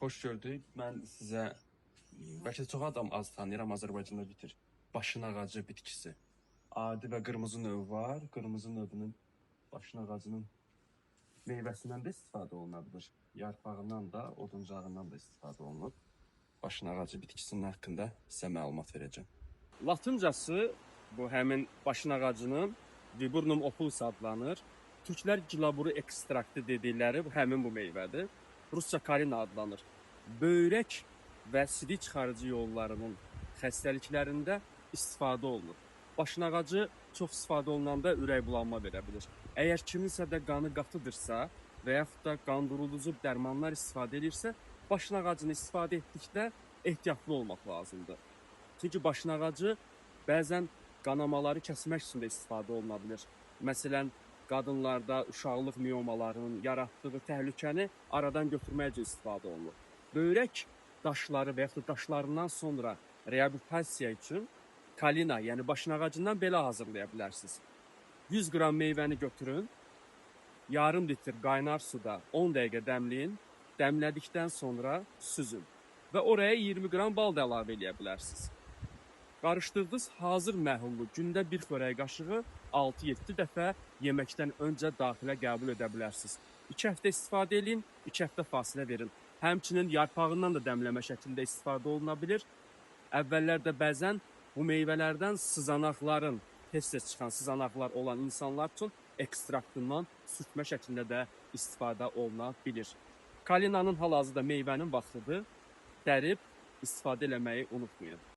Xoş gördük. Mən sizə bəlkə də çox adam az tanıyıram Azərbaycanda bitir. Başın ağacı bitkisi. Adi və qırmızı növü var. Qırmızı növünün başın ağacının meyvəsindən də istifadə oluna bilər. Yarpağından da, oduncağından da istifadə olunur. Başın ağacı bitkisinin haqqında sizə məlumat verəcəm. Latıncası bu həmin başın ağacının Viburnum opus adlanır. Türklər gilaburu ekstraktı dedikləri həmin bu meyvədir. Rusca kalina adlanır. Böyrək və sidik çıxarıcı yollarının xəstəliklərində istifadə olunur. Başın ağacı çox istifadə olunanda ürək bulanma verə bilir. Əgər kiminsə də qanı qatıdırsa və yaxud da qan duruducu dərmanlar istifadə edirsə, başın ağacını istifadə etdikdə ehtiyatlı olmaq lazımdır. Çünki başın ağacı bəzən qanamaları kəsmək üçün də istifadə oluna bilir. Məsələn, qadınlarda uşaqlıq miomalarının yaratdığı təhlükəni aradan götürmək üçün istifadə olunur. Böyrək daşları və yaxud da daşlarından sonra reabilitasiya üçün kalina, yəni başın ağacından belə hazırlaya bilərsiniz. 100 qram meyvəni götürün, yarım litr qaynar suda 10 dəqiqə dəmləyin, dəmlədikdən sonra süzün və oraya 20 qram bal da əlavə edə bilərsiniz. Qarışdırdığınız hazır məhlulu gündə bir xörək qaşığı 6-7 dəfə yeməkdən öncə daxilə qəbul edə bilərsiniz. 2 həftə istifadə edin, 2 həftə fasilə verin. Həmçinin yarpağından da dəmləmə şəklində istifadə oluna bilir. Əvvəllərdə bəzən bu meyvələrdən sızanaqların, tez-tez çıxan sızanaqlar olan insanlar üçün ekstraktından sürtmə şəklində də istifadə oluna bilir. Kalinanın hal-hazırda meyvənin vaxtıdır. Dərib istifadə eləməyi unutmayın.